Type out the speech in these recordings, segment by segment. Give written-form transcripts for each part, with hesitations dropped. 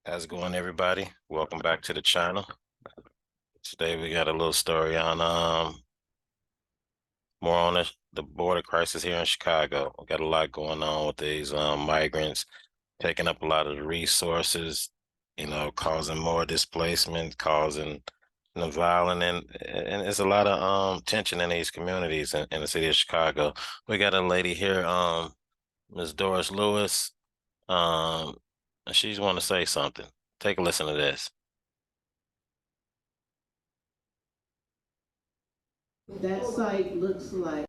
How's it going, everybody? Welcome back to the channel. Today we got a little story on more on the border crisis here in Chicago. We got a lot going on with these migrants taking up a lot of the resources, causing more displacement, causing violence, and there's a lot of tension in these communities in the city of Chicago. We got a lady here, Ms. Doris Lewis. Um, and she's want to say something. Take a listen to this. That site looks like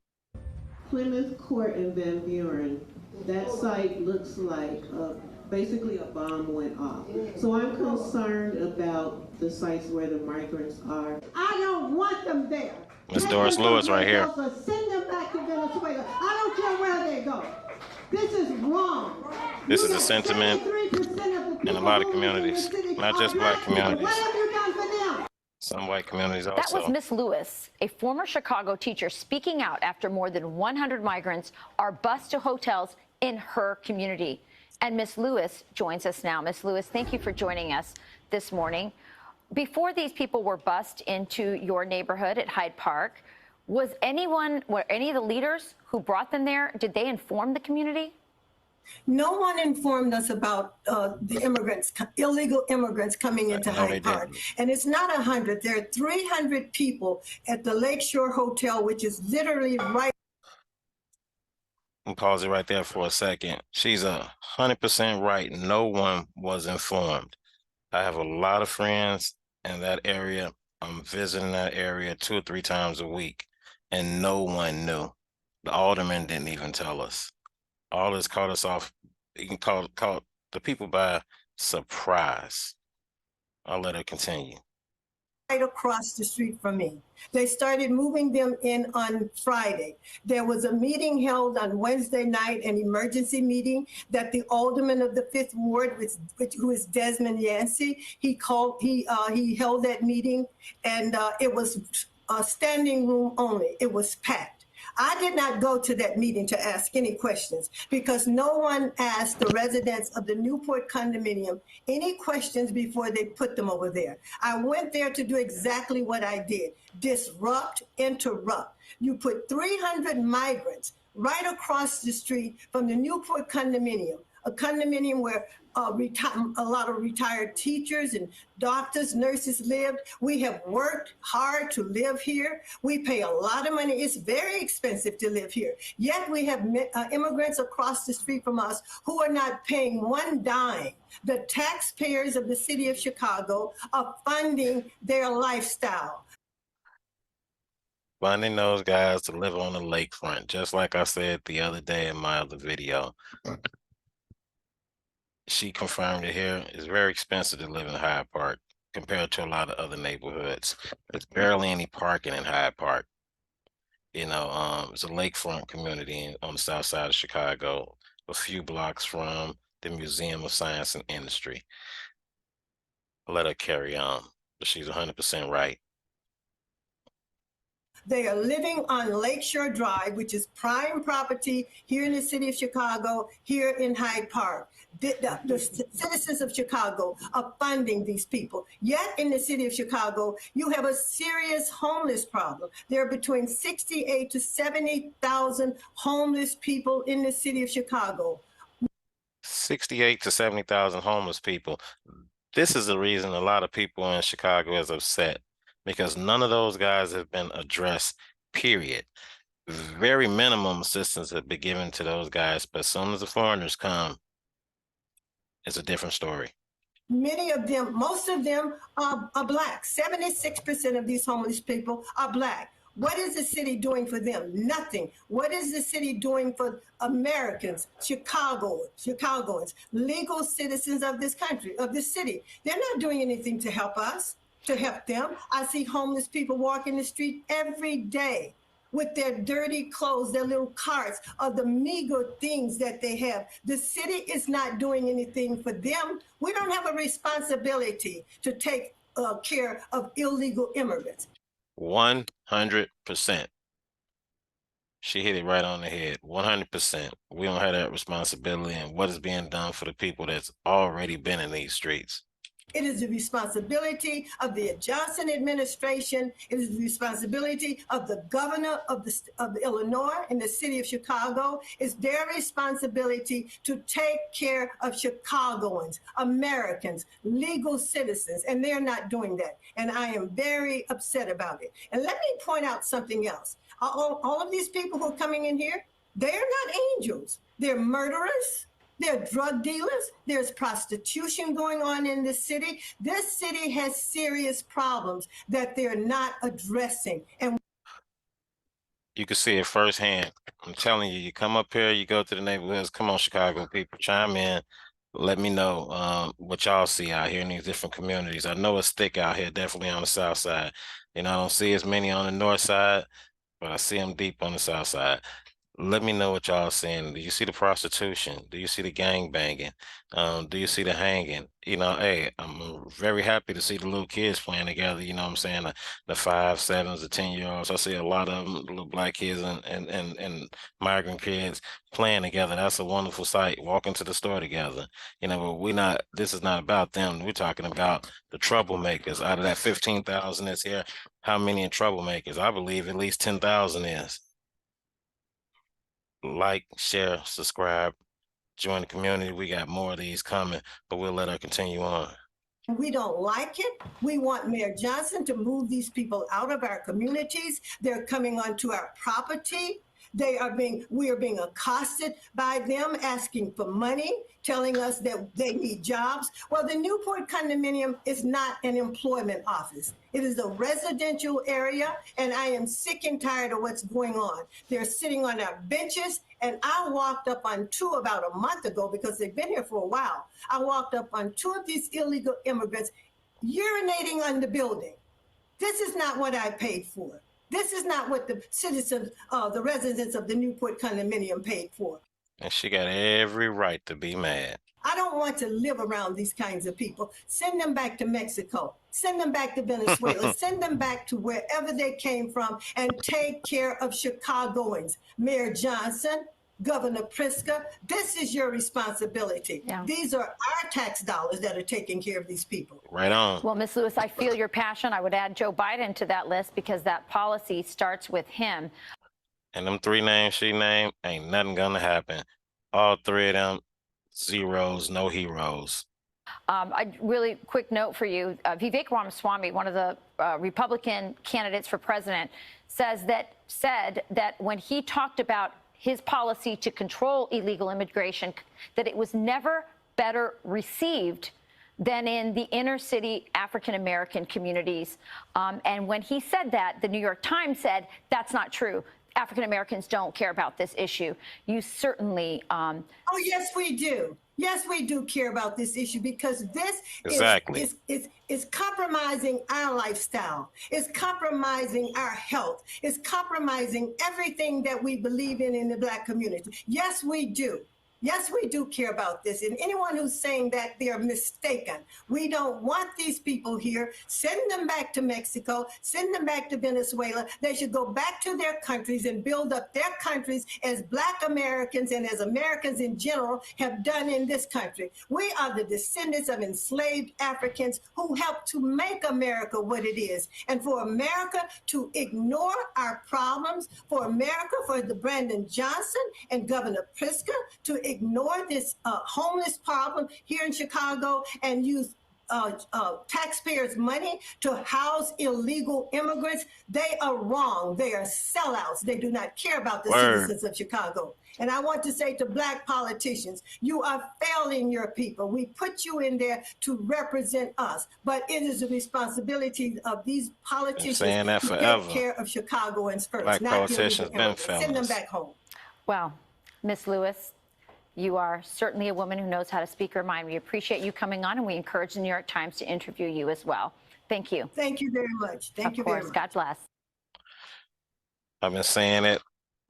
Plymouth Court in Van Buren. That site looks like basically a bomb went off. So I'm concerned about the sites where the migrants are. I don't want them there. Miss Doris Lewis right here. Send them back to Venezuela. I don't care where they go. This is wrong. This is a sentiment in a lot of communities, not just Black communities. What have you done for them? Some white communities also. That was Miss Lewis, a former Chicago teacher, speaking out after more than 100 migrants are bused to hotels in her community. And Miss Lewis joins us now. Miss Lewis, thank you for joining us this morning. Before these people were bused into your neighborhood at Hyde Park, were any of the leaders who brought them there, did they inform the community? No one informed us about the immigrants, illegal immigrants coming into Hyde Park. And it's not 100. There are 300 people at the Lakeshore Hotel, which is literally right. I'll pause it right there for a second. She's 100% right. No one was informed. I have a lot of friends in that area. I'm visiting that area 2 or 3 times a week, and no one knew. The alderman didn't even tell us. All this caught us off. You can call the people by surprise. I'll let her continue. Right across the street from me. They started moving them in on Friday. There was a meeting held on Wednesday night, an emergency meeting that the alderman of the 5th Ward, who is Desmond Yancey, he held that meeting, and it was a standing room only. It was packed. I did not go to that meeting to ask any questions because no one asked the residents of the Newport condominium any questions before they put them over there. I went there to do exactly what I did: disrupt, interrupt. You put 300 migrants right across the street from the Newport condominium, a condominium where a lot of retired teachers and doctors, nurses lived. We have worked hard to live here. We pay a lot of money. It's very expensive to live here. Yet we have immigrants across the street from us who are not paying one dime. The taxpayers of the city of Chicago are funding their lifestyle. Funding those guys to live on the lakefront, just like I said the other day in my other video. She confirmed it here. It's very expensive to live in Hyde Park compared to a lot of other neighborhoods. There's barely any parking in Hyde Park. It's a lakefront community on the south side of Chicago, a few blocks from the Museum of Science and Industry. I'll let her carry on, but she's 100% right. They are living on Lakeshore Drive, which is prime property here in the city of Chicago, here in Hyde Park. The citizens of Chicago are funding these people. Yet in the city of Chicago, you have a serious homeless problem. There are between 68 to 70,000 homeless people in the city of Chicago. 68 to 70,000 homeless people. This is the reason a lot of people in Chicago is upset, because none of those guys have been addressed, period. Very minimum assistance has been given to those guys, but as soon as the foreigners come, it's a different story. Many of them, most of them are Black. 76% of these homeless people are Black. What is the city doing for them? Nothing. What is the city doing for Americans, Chicagoans, legal citizens of this country, of this city? They're not doing anything to help us, to help them. I see homeless people walking the street every day with their dirty clothes, their little carts, of the meager things that they have. The city is not doing anything for them. We don't have a responsibility to take care of illegal immigrants. 100%. She hit it right on the head. 100%. We don't have that responsibility, and what is being done for the people that's already been in these streets. It is the responsibility of the Johnson administration. It is the responsibility of the governor of Illinois and the city of Chicago. It's their responsibility to take care of Chicagoans, Americans, legal citizens, and they're not doing that. And I am very upset about it. And let me point out something else. All of these people who are coming in here, they're not angels. They're murderers. There are drug dealers. There's prostitution going on in this city. This city has serious problems that they're not addressing. And you can see it firsthand. I'm telling you, you come up here, you go to the neighborhoods. Come on, Chicago people, chime in. Let me know what y'all see out here in these different communities. I know it's thick out here, definitely on the south side. You know, I don't see as many on the north side, but I see them deep on the south side. Let me know what y'all seeing. Do you see the prostitution? Do you see the gang banging? Do you see the hanging? You know, hey, I'm very happy to see the little kids playing together. You know what I'm saying? The 5, 7s, the 10-year-olds. I see a lot of them, little black kids and migrant kids playing together. That's a wonderful sight. Walking to the store together. You know, but this is not about them. We're talking about the troublemakers. Out of that 15,000 that's here, how many are troublemakers? I believe at least 10,000 is. Like, share, subscribe, join the community. We got more of these coming, but we'll let her continue on. We don't like it. We want Mayor Johnson to move these people out of our communities. They're coming onto our property. We are being accosted by them, asking for money, telling us that they need jobs. Well, the Newport condominium is not an employment office. It is a residential area, and I am sick and tired of what's going on. They're sitting on our benches, and I walked up on 2 about a month ago because they've been here for a while. I walked up on 2 of these illegal immigrants urinating on the building. This is not what I paid for. This is not what the citizens, the residents of the Newport condominium paid for. And she got every right to be mad. I don't want to live around these kinds of people. Send them back to Mexico. Send them back to Venezuela. Send them back to wherever they came from and take care of Chicagoans. Mayor Johnson, Governor Pritzker, this is your responsibility. Yeah. These are our tax dollars that are taking care of these people. Right on. Well, Ms. Lewis, I feel your passion. I would add Joe Biden to that list because that policy starts with him. And them 3 names she named, ain't nothing gonna happen. All 3 of them, zeros, no heroes. A really quick note for you. Vivek Ramaswamy, one of the Republican candidates for president, said that when he talked about his policy to control illegal immigration, that it was never better received than in the inner city African-American communities. And when he said that, the New York Times said, that's not true. African-Americans don't care about this issue. You certainly... Oh, yes, we do. Yes, we do care about this issue because this is compromising our lifestyle. It's compromising our health. It's compromising everything that we believe in the Black community. Yes, we do. Yes, we do care about this. And anyone who's saying that, they're mistaken. We don't want these people here. Send them back to Mexico. Send them back to Venezuela. They should go back to their countries and build up their countries as Black Americans and as Americans in general have done in this country. We are the descendants of enslaved Africans who helped to make America what it is. And for America to ignore our problems, for America, for the Brandon Johnson and Governor Pritzker to ignore this homeless problem here in Chicago and use taxpayers' money to house illegal immigrants, they are wrong. They are sellouts. They do not care about the citizens of Chicago. And I want to say to Black politicians, you are failing your people. We put you in there to represent us, but it is the responsibility of these politicians to take care of Chicagoans first. Black not politicians been failing. Send them back home. Well, Ms. Lewis, you are certainly a woman who knows how to speak her mind. We appreciate you coming on, and we encourage the New York Times to interview you as well. Thank you. Thank you very much. Thank you very much. God bless. I've been saying it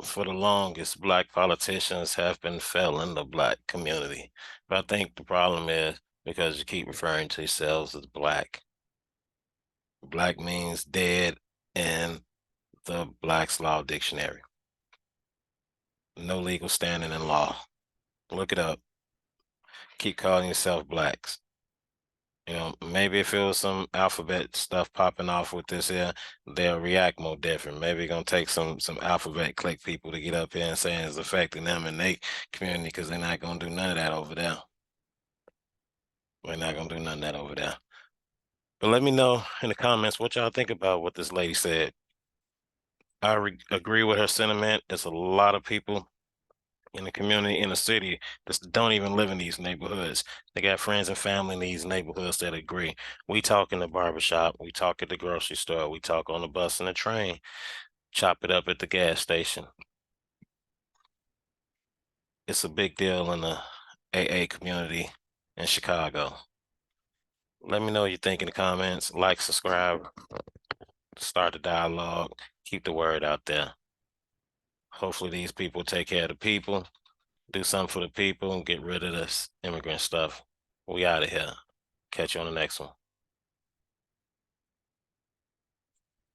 for the longest. Black politicians have been failing the Black community. But I think the problem is because you keep referring to yourselves as Black. Black means dead in the Black's Law Dictionary. No legal standing in law. Look it up. Keep calling yourself Blacks. You know, maybe if it was some alphabet stuff popping off with this here, they'll react more different. Maybe it's gonna take some alphabet click people to get up here and saying it's affecting them and their community, because they're not gonna do none of that over there. We're not gonna do none of that over there. But let me know in the comments what y'all think about what this lady said. I agree with her sentiment. There's a lot of people in the community, in the city, that don't even live in these neighborhoods. They got friends and family in these neighborhoods that agree. We talk in the barbershop, we talk at the grocery store, we talk on the bus and the train, chop it up at the gas station. It's a big deal in the AA community in Chicago. Let me know what you think in the comments. Like, subscribe, start the dialogue, keep the word out there. Hopefully these people take care of the people, do something for the people, and get rid of this immigrant stuff. We out of here. Catch you on the next one.